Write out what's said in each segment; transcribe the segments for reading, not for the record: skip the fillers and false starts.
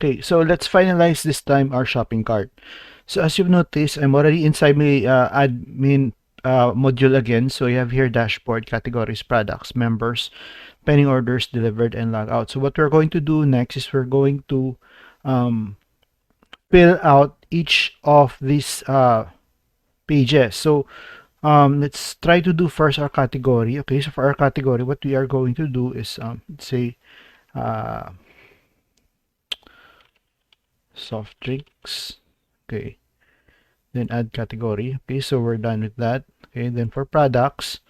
Okay, so let's finalize this time our shopping cart. So as you've noticed, I'm already inside my admin module again. So you have here dashboard, categories, products, members, pending orders, delivered, and log out. So what we're going to do next is we're going to um, fill out each of these pages. So let's try to do first our category. Okay, so for our category, what we are going to do is let's say uh, soft drinks. Okay, then add category. Okay, so we're done with that. Okay, then for products,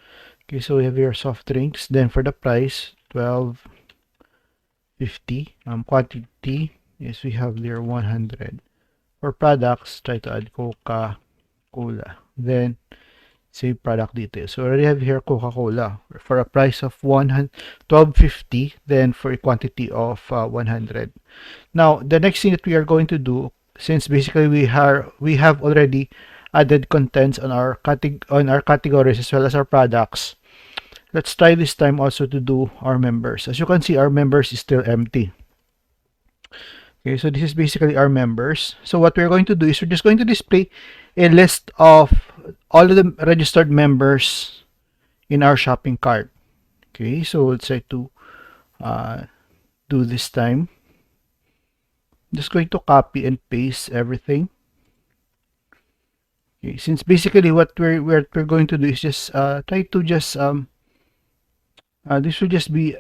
okay, so we have your soft drinks. Then for the price, 12.50. Quantity, yes, we have there 100. For products, try to add Coca-Cola. Then save product details. So we already have here Coca-Cola for a price of 12.50. Then for a quantity of 100. Now the next thing that we are going to do, since basically we have already added contents on our categories as well as our products, let's try this time also to do our members. As you can see, our members is still empty. Okay, so this is basically our members. So what we're going to do is we're just going to display a list of all of the registered members in our shopping cart. Okay, so let's try to do this time. Just going to copy and paste everything. Okay, since basically what we're going to do is just try to just this will just be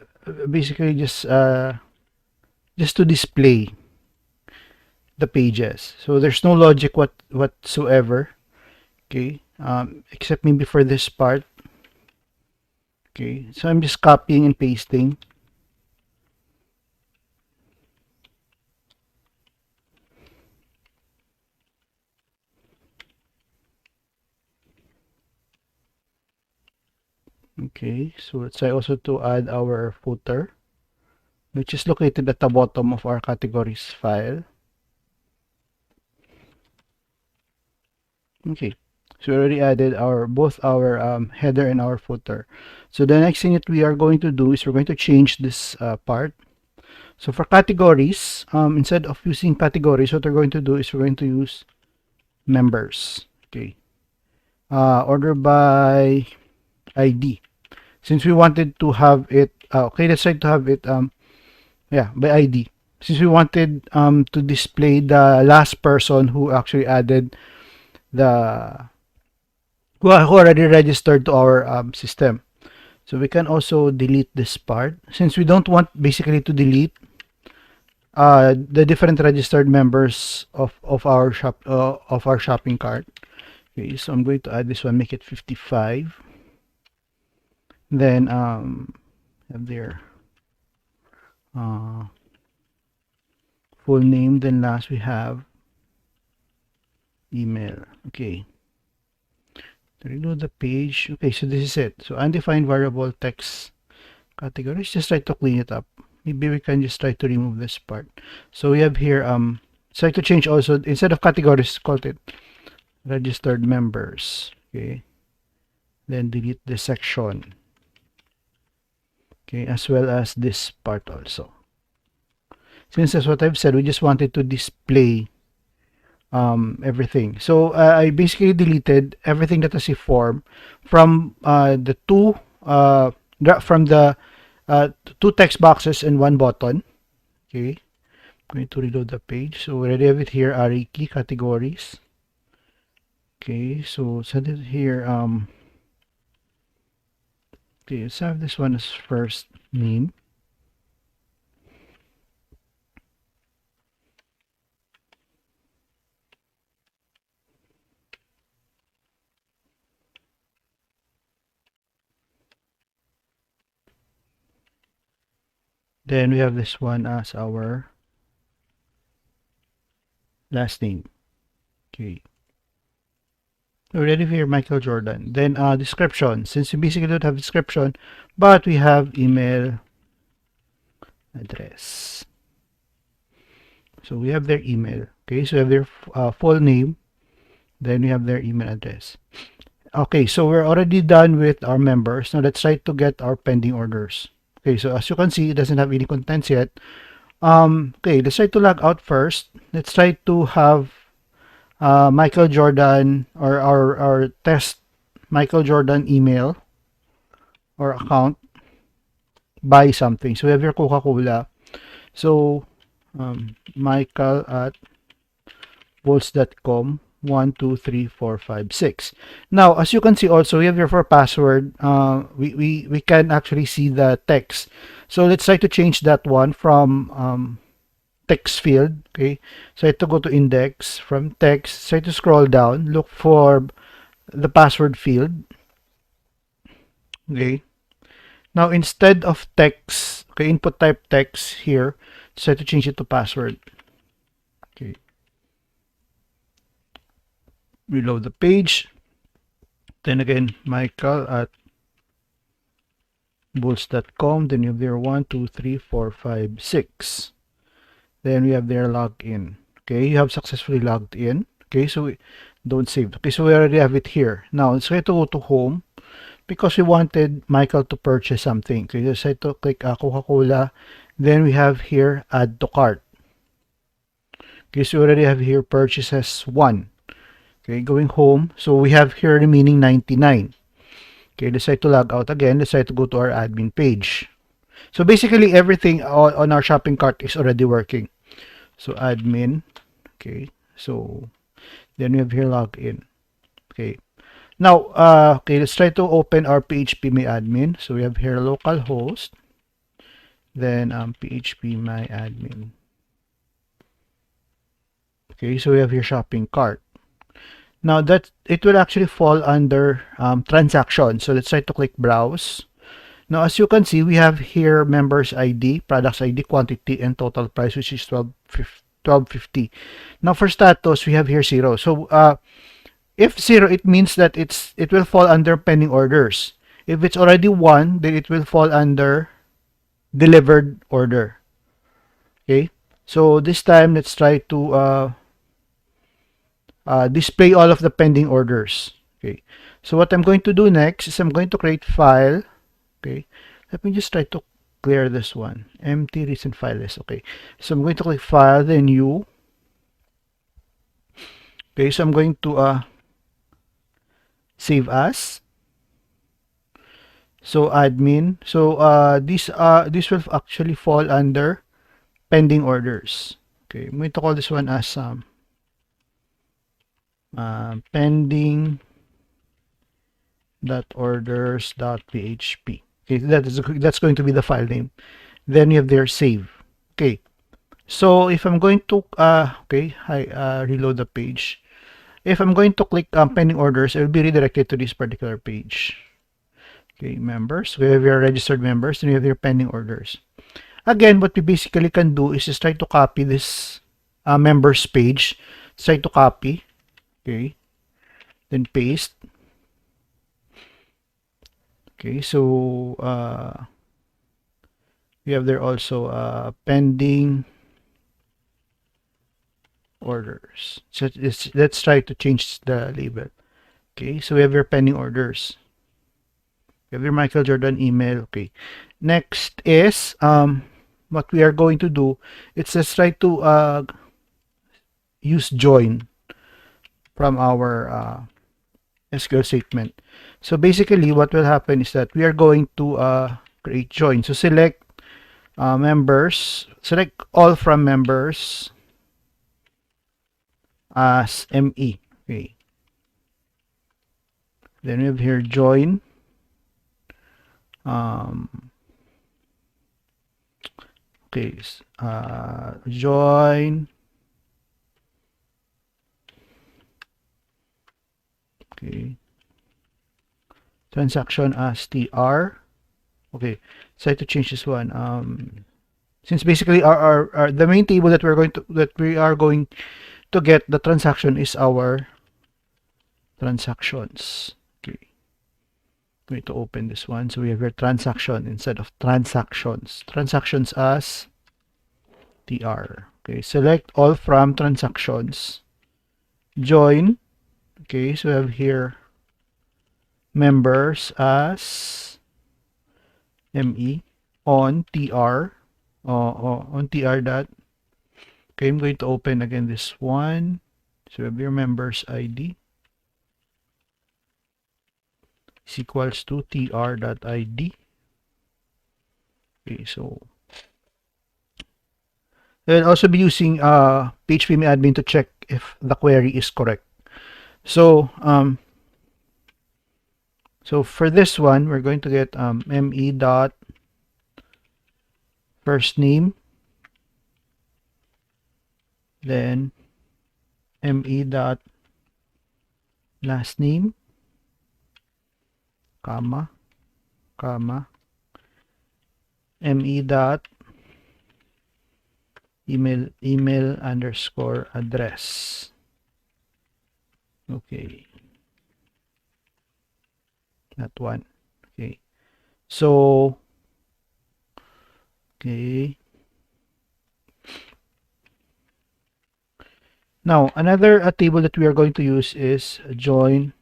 basically just to display the pages. So there's no logic whatsoever. Okay, except maybe for this part. Okay, so I'm just copying and pasting. Okay, so let's try also to add our footer, which is located at the bottom of our categories file. Okay, so we already added both our header and our footer. So the next thing that we are going to do is we're going to change this part. So for categories, instead of using categories, what we're going to do is we're going to use members. Okay, order by ID. Since we wanted to have it, okay, let's try to have it, yeah, by ID. Since we wanted to display the last person who actually added who already registered to our system. So we can also delete this part since we don't want basically to delete the different registered members of our shopping cart. Okay, so I'm going to add this one, make it 55. Then have their full name. Then last we have email. Okay, to reload the page. Okay, so this is it. So undefined variable text categories. Just try to clean it up. Maybe we can just try to remove this part. So we have here try to change also, instead of categories, call it registered members. Okay, then delete this section. Okay, as well as this part also. Since that's what I've said, we just wanted to display everything. So I basically deleted everything that is a form from the two text boxes and one button. Okay, I'm going to reload the page. So we already have it here, array key categories. Okay, so set it here. Okay, let's have this one as first name. Then we have this one as our last name. Okay. Already here, Michael Jordan. Then description. Since we basically don't have description, but we have email address. So we have their email. Okay, so we have their full name. Then we have their email address. Okay, so we're already done with our members. Now let's try to get our pending orders. Okay, so as you can see, it doesn't have any contents yet. Okay, let's try to log out first. Let's try to have Michael Jordan or our test Michael Jordan email or account buy something. So we have your Coca-Cola. So Michael at bulls.com 1, 2, 3, 4, 5, 6. Now, as you can see also, we have here for password. We can actually see the text. So let's try to change that one from text field. Okay, so I have to go to index from text. Try to scroll down, look for the password field. Okay, now instead of text, okay, input type text here, try to change it to password. Okay, reload the page. Then again, Michael at bulls.com. Then you have there 1, 2, 3, 4, 5, 6. Then we have there login. Okay, you have successfully logged in. Okay, so we don't save. Okay, so we already have it here. Now let's try to go to home because we wanted Michael to purchase something. Okay, just try to click Coca-Cola. Then we have here add to cart. Okay, so we already have here purchases 1. Okay, going home. So we have here remaining 99. Okay, let's try to log out again. Let's try to go to our admin page. So basically everything on our shopping cart is already working. So admin. Okay, so then we have here login. Okay. Now, okay, let's try to open our PHP my admin. So we have here localhost. Then PHP my admin. Okay, so we have here shopping cart. Now that it will actually fall under transaction. So let's try to click browse. Now as you can see, we have here members ID, products ID, quantity, and total price, which is 12.50. Now for status, we have here 0. So if 0, it means that it will fall under pending orders. If it's already 1, then it will fall under delivered order. Okay, so this time let's try to display all of the pending orders. Okay, so what I'm going to do next is I'm going to create file. Okay, let me just try to clear this one. Empty recent file list. Okay, so I'm going to click file, then new. Okay, so I'm going to save as. So admin. So this will actually fall under pending orders. Okay, I'm going to call this one as pending .orders.php. Okay, that's going to be the file name. Then you have their save. Okay, so if I'm going to okay, I reload the page. If I'm going to click pending orders, it will be redirected to this particular page. Okay, members. We have your registered members, and we have your pending orders. Again, what we basically can do is just try to copy this members page. Try to copy. Okay, then paste. Okay, so we have there also pending orders. So let's try to change the label. Okay, so we have your pending orders. We have your Michael Jordan email. Okay, next is what we are going to do. It's just try to use join from our SQL statement. So basically what will happen is that we are going to create join. So select members, select all from members as ME. Okay. Then we have here join. Okay, join. Okay. Transaction as TR. Okay, so I have to change this one. Since basically our the main table that we are going to get the transaction is our transactions. Okay, I'm going to open this one. So we have your transaction instead of transactions. Transactions as TR. Okay, select all from transactions. Join. Okay, so we have here members as ME on TR. on tr dot. Okay, I'm going to open again this one. So we have your members ID is equals to tr.id. Okay, so I'll also be using PHP admin to check if the query is correct. So so for this one, we're going to get me dot first name, then me dot last name, comma, me dot email underscore address. Okay, that one. Okay, so okay, now another table that we are going to use is join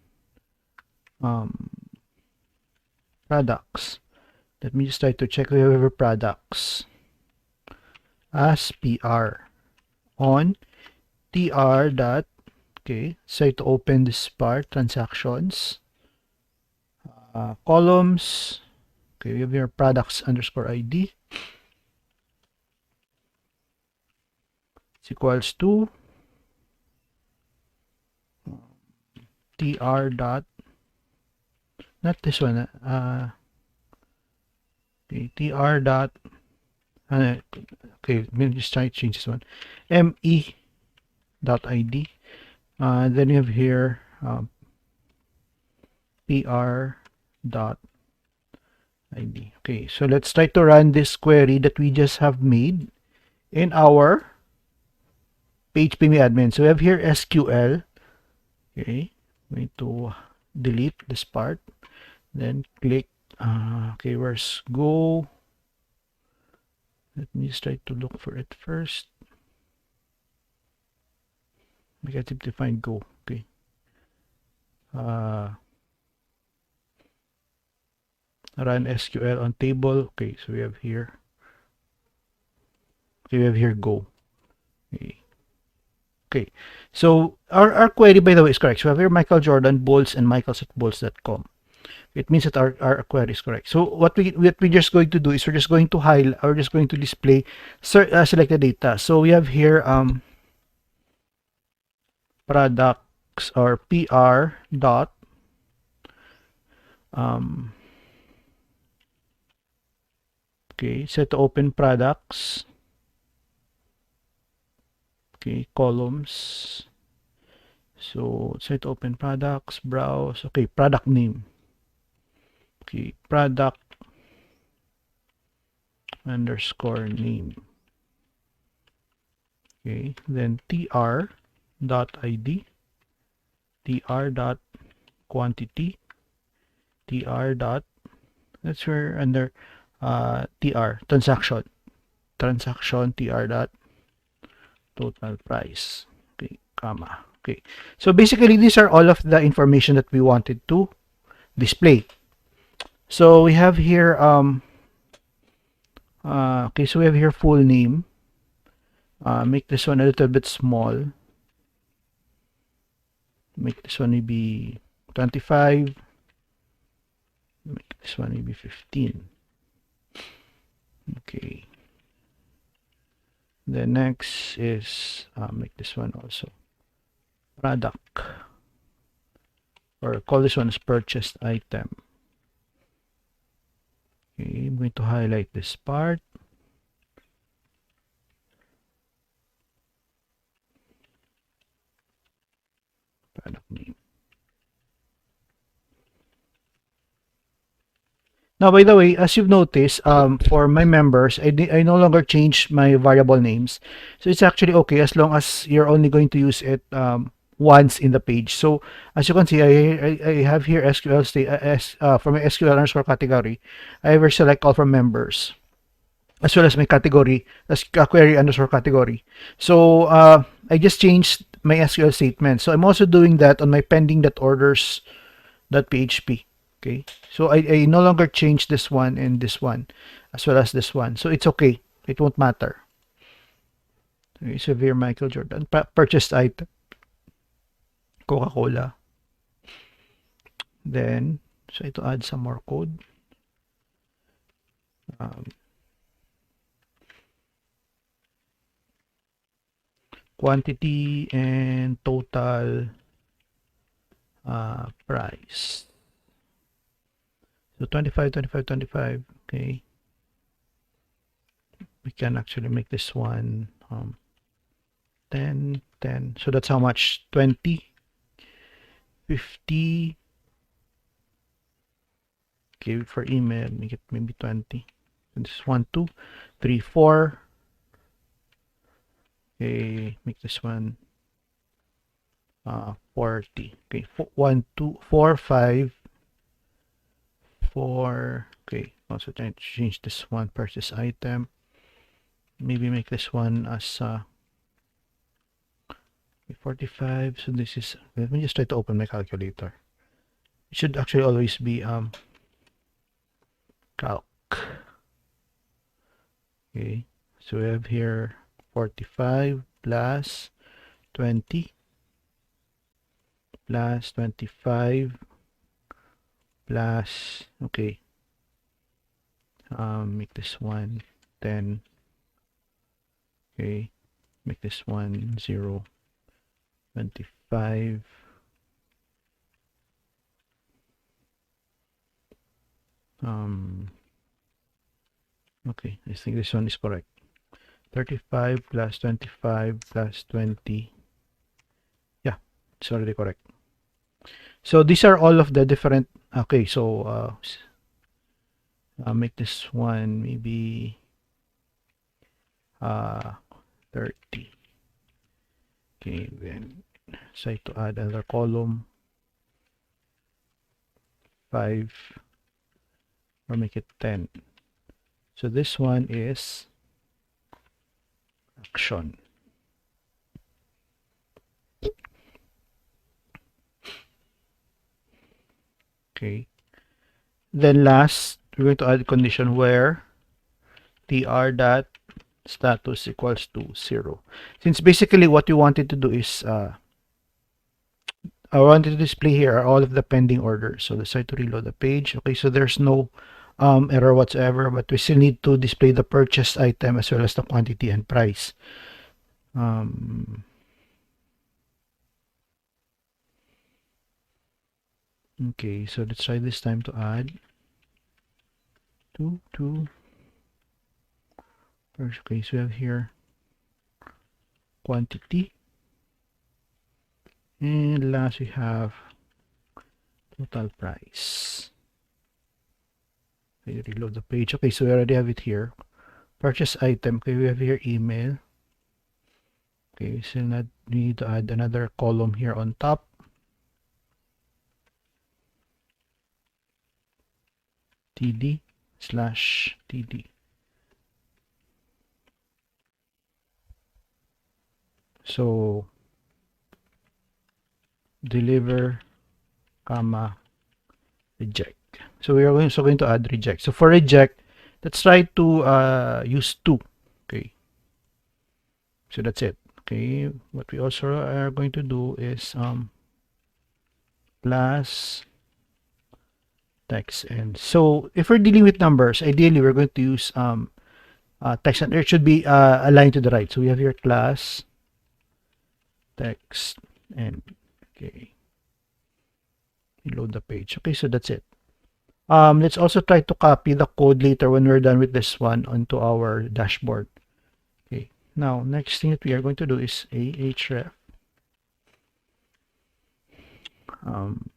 products. Let me just try to check if we have products as PR on tr dot. Okay, so to open this part, transactions, columns. Okay, we have your products underscore ID. It's equals to tr dot, not this one, okay, tr dot, okay, let me just try to change this one, me dot id, then you have here pr dot id. Okay, so let's try to run this query that we just have made in our PHP admin. So we have here SQL. Okay, I'm going to delete this part, then click okay, where's go? Let me just try to look for it first. I can't seem to find go. Okay, run SQL on table. Okay, so we have here, okay, we have here go. Okay, okay, so our query, by the way, is correct. So we have here Michael Jordan Bulls and Michaels at bulls.com. It means that our query is correct. So what we're just going to do is we're just going to highlight, or just going to display selected data. So we have here products, or pr dot okay, set to open products. Okay, columns. So set to open products, browse. Okay, product name. Okay, product underscore name. Okay, then tr dot id, tr dot quantity, tr dot, that's where under tr transaction tr dot total price. Okay, comma. Okay, so basically these are all of the information that we wanted to display. So we have here okay, so we have here full name. Make this one a little bit small. Make this one maybe 25. Make this one maybe 15. Okay. The next is make this one also product, or call this one as purchased item. Okay, I'm going to highlight this part. Product name. Now, by the way, as you've noticed, for my members, I no longer change my variable names. So it's actually okay as long as you're only going to use it once in the page. So as you can see, I have here SQL state for my SQL underscore category. I ever select all from members, as well as my category as query underscore category. So I just changed my SQL statement. So I'm also doing that on my pending.orders.php. Okay, so I no longer change this one and this one, as well as this one. So it's okay. It won't matter. Okay, severe Michael Jordan. Purchased item, Coca-Cola. Then, try to add some more code. Quantity and total price. So 25, 25, 25. Okay. We can actually make this one 10, 10. So that's how much? 20, 50. Okay, for email, make it maybe 20. So this is 1, 2, 3, 4. Okay, make this one 40. Okay, 1, 2, 4, 5, 4. Okay, also trying to change this one, purchase item. Maybe make this one as 45. So this is, let me just try to open my calculator. It should actually always be calc. Okay, so we have here 45 plus 20 plus 25 plus, okay, make this one 10. Okay, make this one 0, 25. Okay, I think this one is correct. 35 plus 25 plus 20. Yeah, it's already correct. So these are all of the different, okay, so make this one maybe 30. Okay, then try to add another column 5 or make it 10. So this one is action. Okay. Then last, we're going to add a condition where tr dot status equals to 0. Since basically what we wanted to do is I wanted to display here are all of the pending orders. So let's try to reload the page. Okay, so there's no error whatsoever, but we still need to display the purchased item as well as the quantity and price. Okay, so let's try this time to add 2, 2. Okay, so we have here quantity. And last we have total price. Okay, reload the page. Okay, so we already have it here. Purchase item. Okay, we have here email. Okay, so we need to add another column here on top. TD slash TD. So deliver, comma, reject. So we are also going to add reject. So for reject, let's try to use 2. Okay. So that's it. Okay. What we also are going to do is plus text. And so if we're dealing with numbers, ideally we're going to use text, and it should be aligned to the right. So we have here class text and okay. Reload the page. Okay, so that's it. Let's also try to copy the code later when we're done with this one onto our dashboard. Okay, now next thing that we are going to do is ahref.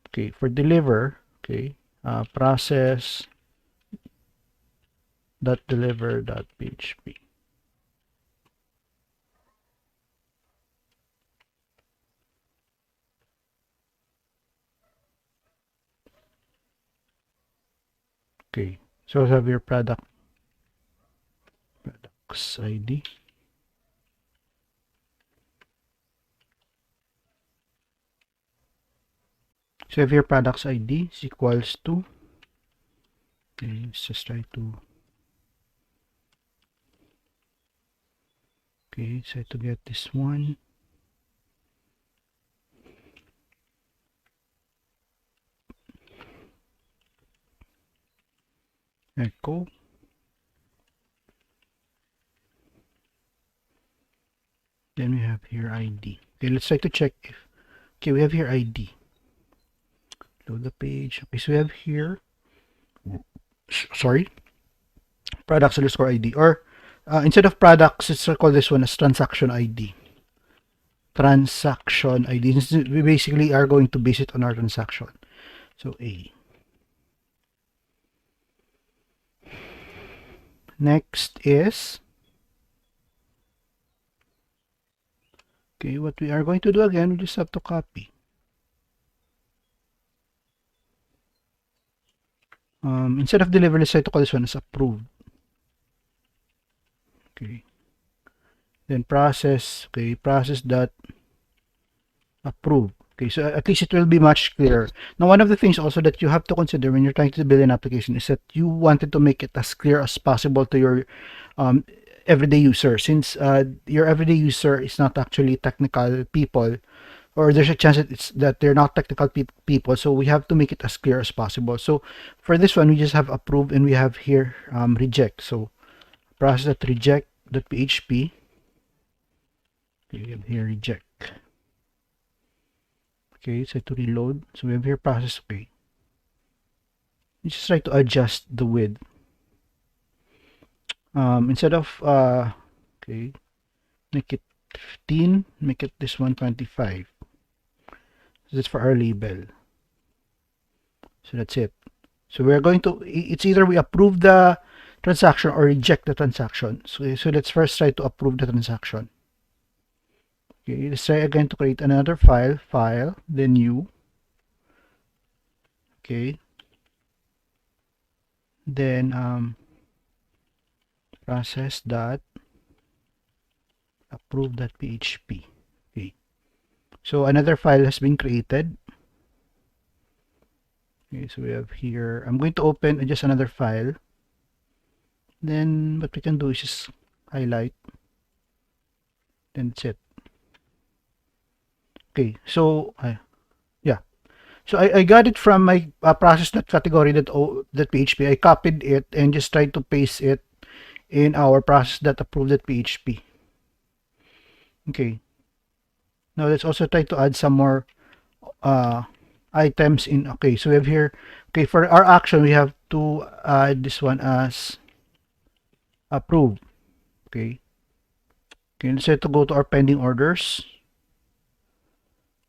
Okay, for deliver, okay, process dot deliver dot php. Okay, so have your products ID. So if your products ID is equals to, okay, let's just try to Okay, so to get this one. Echo. Then we have here ID. Okay, let's try to check if, okay, we have here ID. Load the page. Okay, so we have here, sorry, products underscore ID, or instead of products, let's call this one as transaction ID. Transaction ID. We basically are going to base it on our transaction. So A. Next is, okay, what we are going to do again, we just have to copy. Instead of deliver, let's try to call this one as approved. Okay. Then process, okay, process dot approve. Okay, so at least it will be much clearer. Now, one of the things also that you have to consider when you're trying to build an application is that you wanted to make it as clear as possible to your everyday user. Since your everyday user is not actually technical people, or there's a chance that they're not technical people, so we have to make it as clear as possible. So for this one, we just have approve, and we have here reject. So process.reject.php. Okay, we have here reject. Okay, so to reload. So we have here process. Okay, you just try to adjust the width. Instead of okay, make it 15, make it this one 25. So that's for our label. So that's it. So we're going to, it's either we approve the transaction or reject the transaction. So let's first try to approve the transaction. Okay, let's try again to create another file, then new. Okay. Then process dot approve.php. Okay. So another file has been created. Okay, so we have here, I'm going to open just another file. Then what we can do is just highlight. Then that's it. Okay, so yeah. So I got it from my process.category.php. I copied it and just tried to paste it in our process.approve.php. Okay. Now let's also try to add some more items in. Okay, so we have here, okay, for our action, we have to add this one as approve. Okay. Okay, let's try to go to our pending orders.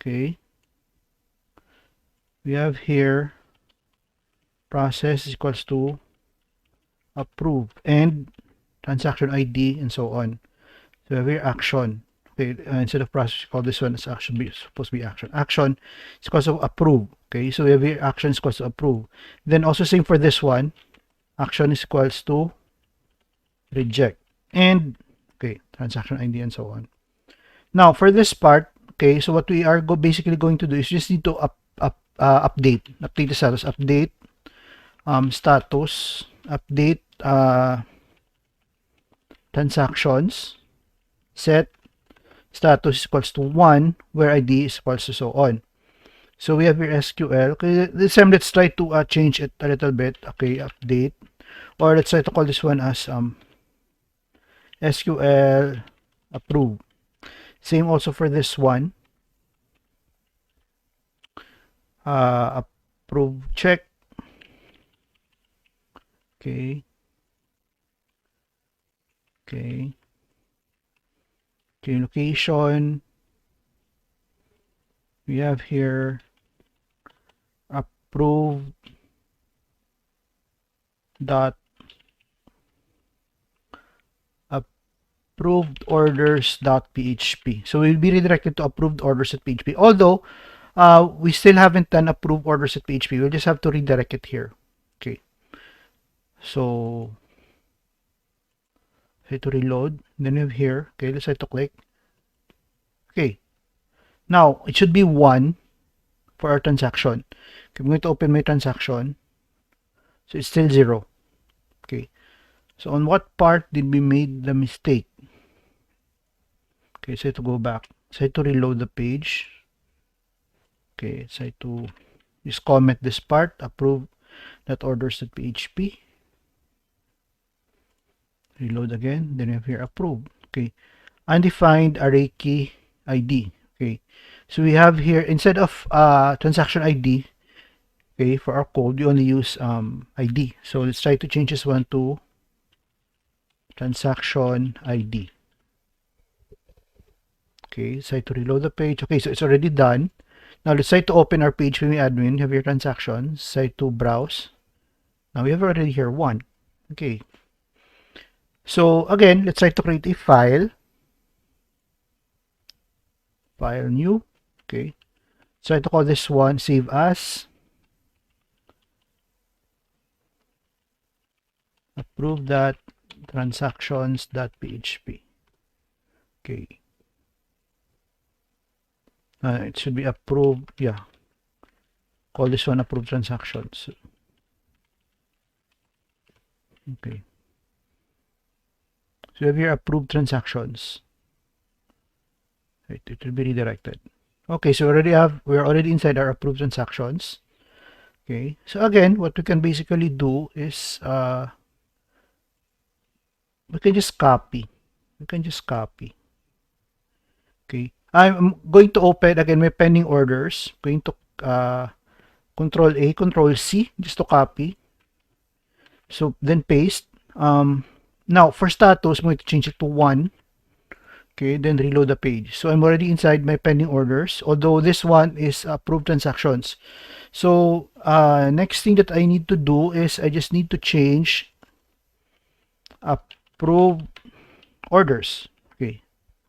Okay. We have here process is equals to approve and transaction ID and so on. So we have here action. Okay, instead of process, call this one as action, supposed to be action. Action is equals to approve. Okay, so we have here action is equals to approve. Then also same for this one. Action is equals to reject. And okay, transaction ID and so on. Now for this part, okay, so what we are basically going to do is just need to update the status, update status, update transactions, set status equals to 1, where ID is equals to so on. So we have here SQL. Okay, this time let's try to change it a little bit. Okay, update, or let's try to call this one as SQL approve. Same also for this one. Approve check. Okay. Okay. Okay, location. We have here approved dot approved orders.php. So we'll be redirected to approved orders.php. Although we still haven't done approved orders.php, we'll just have to redirect it here. Okay. So hit to reload. Then we have here. Okay, let's try to click. Okay. Now it should be 1 for our transaction. Okay, I'm going to open my transaction. So it's still 0. Okay. So on what part did we made the mistake? Okay, so to go back. So to reload the page. Okay, so to just comment this part, approve that orders.php. Reload again, then we have here approve. Okay, undefined array key ID. Okay, so we have here instead of transaction ID, okay, for our code we only use ID. So let's try to change this one to transaction ID. Okay, so to reload the page. Okay, so it's already done. Now let's try to open our page when we admin. Have your transactions. Say to browse. Now we have already here one. Okay. So again, let's try to create a file. File new. Okay. So I to call this one save as. Approve that transactions.php. Okay. It should be approved. Yeah. Call this one approved transactions. Okay. So we have here approved transactions. Right, it will be redirected. Okay, so we're already inside our approved transactions. Okay, so again, what we can basically do is we can just copy. We can just copy. Okay, I'm going to open again my pending orders. Going to Control A, Control C, just to copy. So then paste. Now for status, I'm going to change it to 1. Okay, then reload the page. So I'm already inside my pending orders, although this one is approved transactions. So next thing that I need to do is I just need to change approved orders. Okay,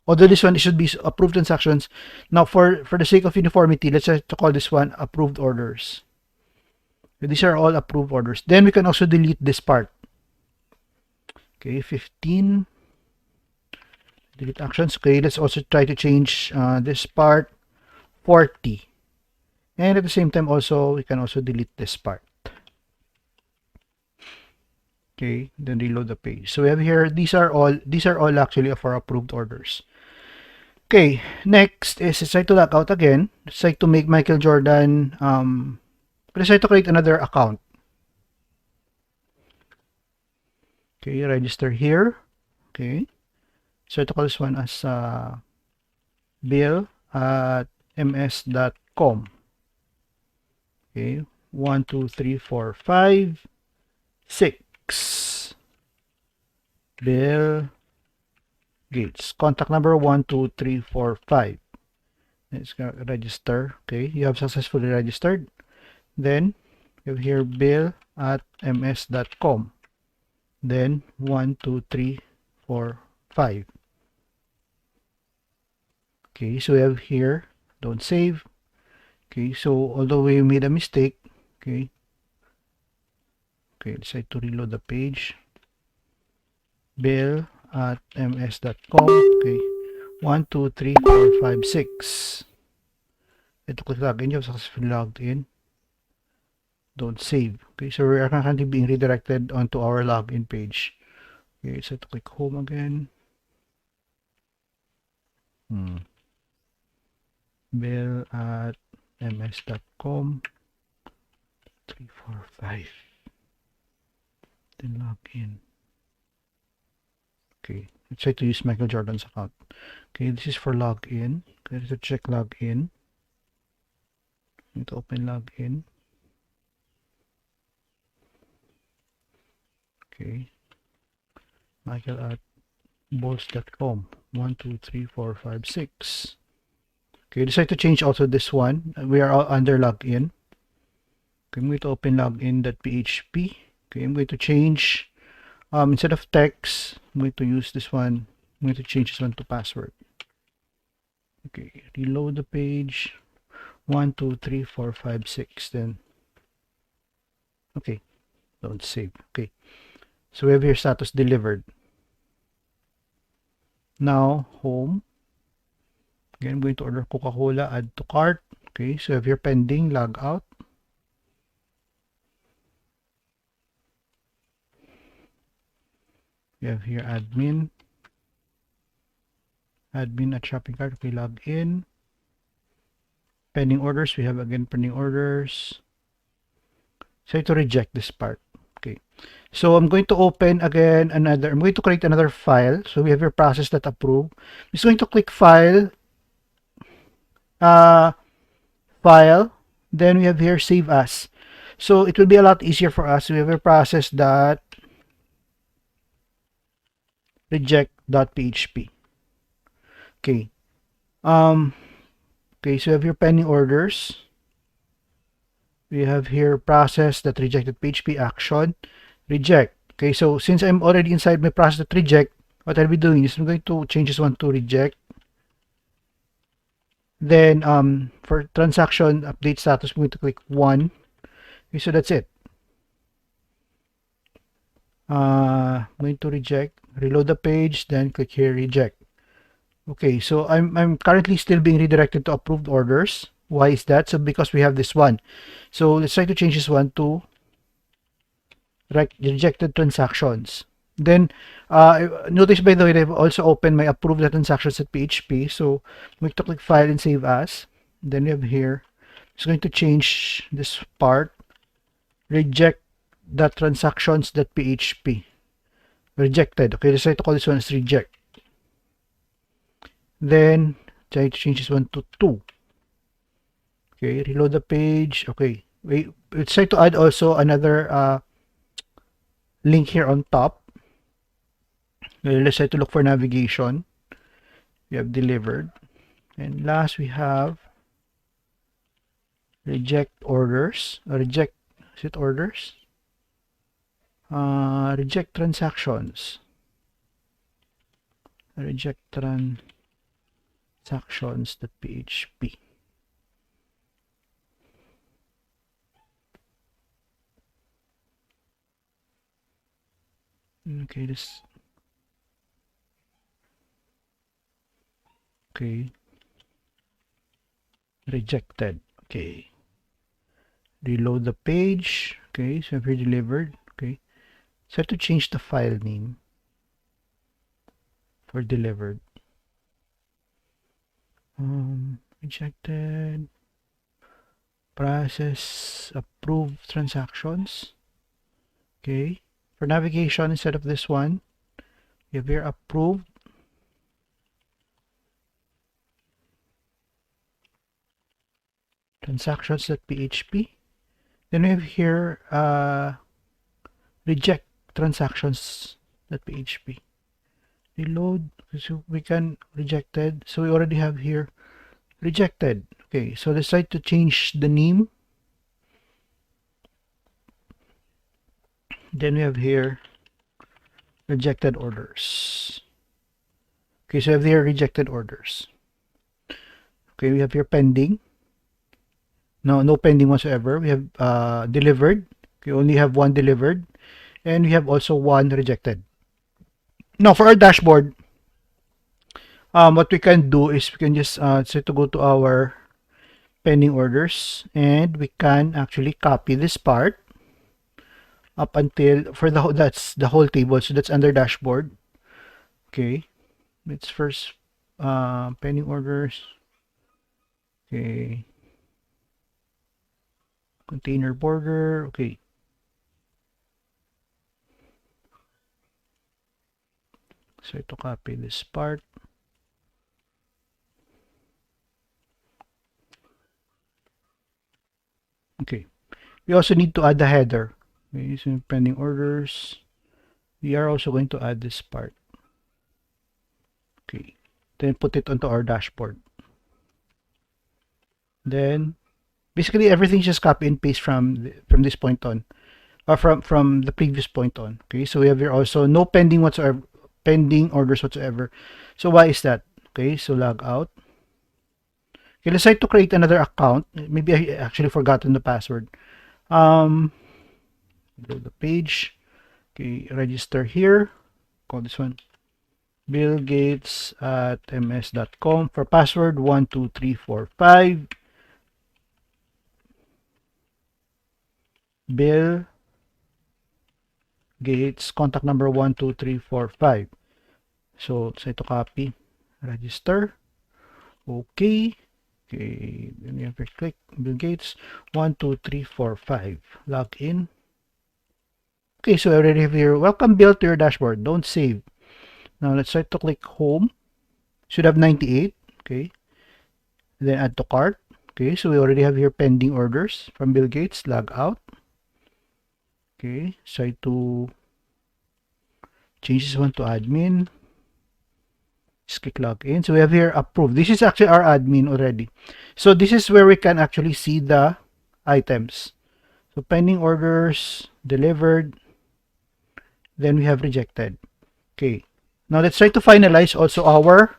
although this one should be approved transactions. Now for the sake of uniformity, let's try to call this one approved orders. So these are all approved orders. Then we can also delete this part. Okay, 15. Delete actions. Okay, let's also try to change this part 40. And at the same time also, we can also delete this part. Okay, then reload the page. So we have here, these are all actually of our approved orders. Okay, next is let's try to log out again. Let's try to make Michael Jordan, let's try to create another account. Okay, register here. Okay, so to call this one as bill@ms.com. Okay, 1 2 3 4 5 6. Bill Gates. Contact number 1 2 3 4 5. Let's register. Okay, you have successfully registered. Then you have here bill@ms.com. Then 1 2 3 4 5. Okay, so we have here, don't save. Okay, so although we made a mistake, okay, let's try to reload the page. bill@ms.com. Okay, 1 2 3 4 5 6. Ito click login. You have successfully logged in. Don't save. Okay, so we are currently being redirected onto our login page. Okay, so to click home again. bill@ms.com 3 4 5. Then log in. Okay, let's try to use Michael Jordan's account. Okay, this is for login. Okay, let's check login. Need to open login. Okay, michael@bolts.com 1 2 3 4 5 6. Okay, decide to change also this one. We are all under login. Okay, I'm going to open login.php. Okay, I'm going to change instead of text, I'm going to use this one. I'm going to change this one to password. Okay, reload the page. 1 2 3 4 5 6. Then okay, don't save. Okay, so we have here status delivered. Now home. Again, I'm going to order Coca-Cola, add to cart. Okay, so if you're pending, log out. You have here admin. admin at shopping cart. Okay, log in. Pending orders, we have again pending orders. So to reject this part. Okay. So I'm going to open again I'm going to create another file. So we have your process.approve. I'm just going to click file, uh, file. Then we have here save as. So it will be a lot easier for us. We have your process.reject.php. Okay. Okay, so we have your pending orders. We have here process that rejected PHP action reject. Okay, so since I'm already inside my process that reject, what I'll be doing is I'm going to change this one to reject. Then for transaction update status, I'm going to click 1. Okay, so that's it. I'm going to reject, reload the page, then click here reject. Okay, so I'm currently still being redirected to approved orders. Why is that? So because we have this one. So let's try to change this one to rejected transactions. Then notice by the way I've also opened my approved transactions at PHP. So I'm going to click file and save as. Then we have here, it's going to change this part, reject the transactions.php. Rejected. Okay, let's try to call this one as reject. Then try to change this one to 2. Okay, reload the page. Okay, let's try to add also another link here on top. Let's try to look for navigation. We have delivered. And last we have reject orders. Reject, is it orders? Reject transactions. Reject transactions.php. Okay, this. Okay. Rejected. Okay. Reload the page. Okay, so we delivered. Okay. So I have to change the file name for delivered. Rejected. Process approved transactions. Okay. For navigation, instead of this one, we have here approved. Transactions.php. Then we have here reject transactions.php. Reload, so we can rejected. So we already have here rejected. Okay, so let's try to change the name. Then we have here rejected orders. Okay, so we have here rejected orders. Okay, we have here pending. No pending whatsoever. We have delivered. We only have one delivered. And we have also one rejected. Now for our dashboard, what we can do is we can just say to go to our pending orders, and we can actually copy this part up until for that's the whole table. So that's under dashboard. Okay, let's first pending orders. Okay, container border. Okay, so to copy this part. Okay, we also need to add the header. Okay, so pending orders, we are also going to add this part. Okay, then put it onto our dashboard. Then basically everything just copy and paste from this point on, or from the previous point on. Okay, so we have here also no pending whatsoever, pending orders whatsoever. So why is that? Okay, so log out. Okay, let's try to create another account. Maybe I actually forgotten the password. Go the page. Okay, register here. Call this one billgates@ms.com for password 12345. Bill Gates, contact number 12345. So say to copy. register. Okay. Okay, then we have to click Bill Gates. 1, 2, 3, 4, 5. Log in. Okay, so I already have here. Welcome Bill to your dashboard. Don't save. Now let's try to click home. Should have 98. Okay. Then add to cart. Okay, so we already have here pending orders from Bill Gates. Log out. Okay, try to change this one to admin. Just click login. So we have here approved. This is actually our admin already. So this is where we can actually see the items. So pending orders, delivered, then we have rejected. Okay. Now let's try to finalize also our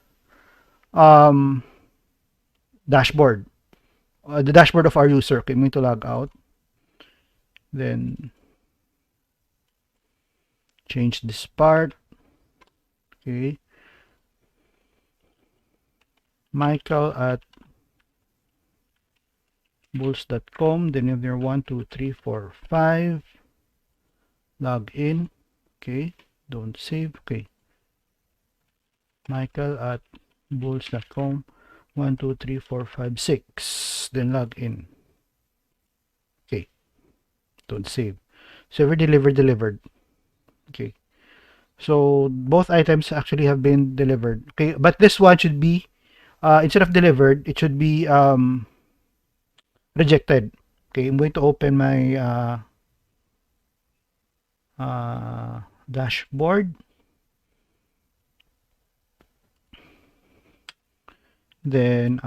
dashboard. The dashboard of our user. Okay, I'm going to log out. Then change this part. Okay. Michael at bulls.com. Then you have there 1, 2, 3, 4, 5. Log in. Okay. Don't save. Okay. Michael at bulls.com. 1, 2, 3, 4, 5, 6. Then log in. Okay. Don't save. Server delivered. Okay. So both items actually have been delivered. Okay. But this one should be, instead of delivered, it should be rejected. Okay. I'm going to open my dashboard. Then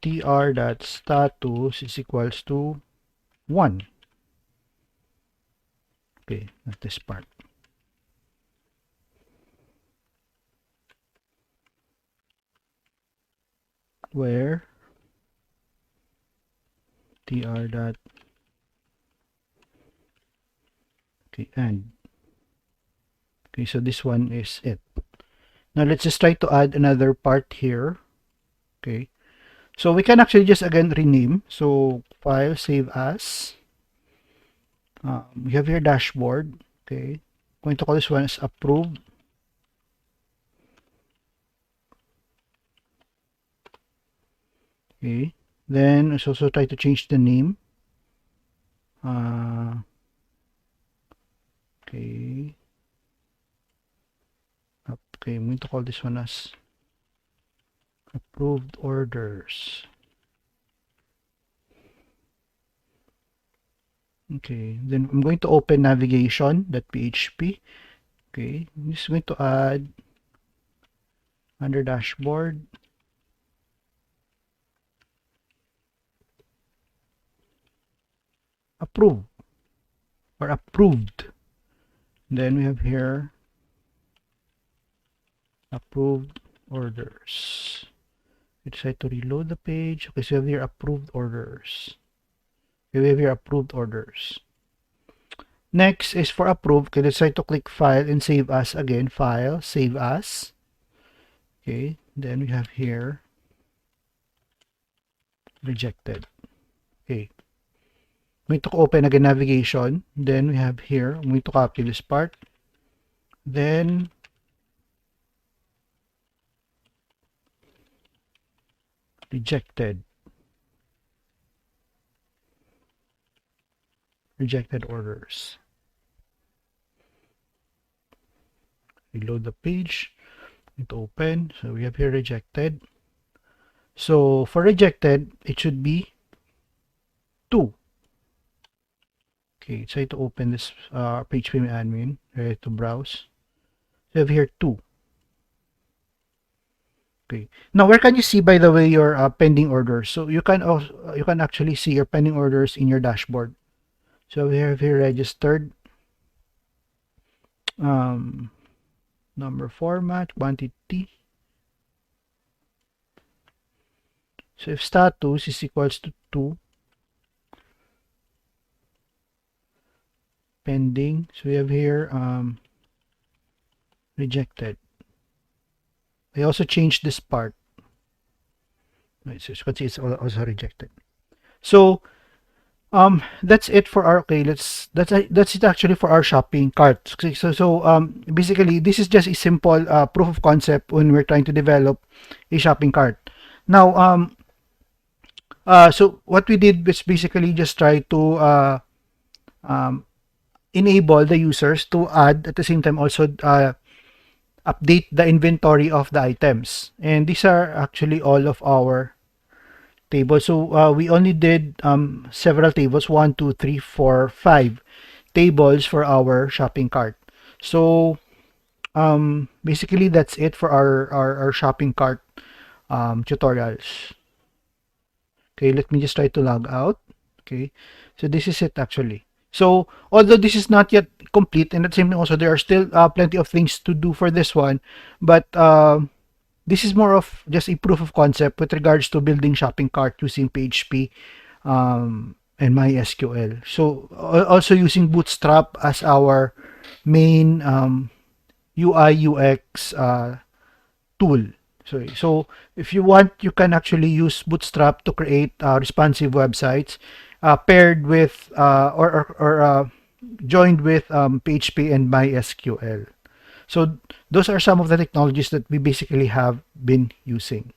tr.status is equals to 1. Okay, not this part. Where tr dot, okay, and okay, so this one is it. Now let's just try to add another part here. Okay, so we can actually just again rename. So file, save as. We have here dashboard. Okay, I'm going to call this one as approved. Okay, then let's also try to change the name. Okay. Okay, I'm going to call this one as approved orders. Okay, then I'm going to open navigation.php. Okay, I'm just going to add under dashboard. Approve or approved. Then we have here approved orders. We try to reload the page. Okay, so we have here approved orders. Okay, we have here approved orders. Next is for approve. Okay, let's try to click file and save as again. File, save as. Okay, then we have here rejected. Okay. I'm going to open again navigation. Then we have here, I'm going to copy this part. Then rejected. Rejected orders. Reload the page. It open. So we have here rejected. So for rejected, it should be 2. Okay, try to open this PHP admin. Ready to browse. So we have here 2. Okay. Now, where can you see, by the way, your pending orders? So you can also, you can actually see your pending orders in your dashboard. So we have here registered, number format, quantity. So if status is equals to 2, pending. So we have here rejected. I also changed this part. Right, so you can see it's also rejected. So That's it for our, okay, that's it actually for our shopping cart. Okay, basically this is just a simple proof of concept when we're trying to develop a shopping cart. Now, so what we did was basically just try to um, enable the users to add, at the same time also update the inventory of the items. And these are actually all of our tables. So we only did several tables, 1, 2, 3, 4, 5 tables for our shopping cart. So basically that's it for our shopping cart tutorials. Okay, let me just try to log out. Okay, so this is it actually. So although this is not yet complete, and at the same time also there are still plenty of things to do for this one, but this is more of just a proof of concept with regards to building shopping cart using PHP and MySQL. So also using Bootstrap as our main UI UX tool. So if you want, you can actually use Bootstrap to create responsive websites paired with or joined with PHP and MySQL. So those are some of the technologies that we basically have been using.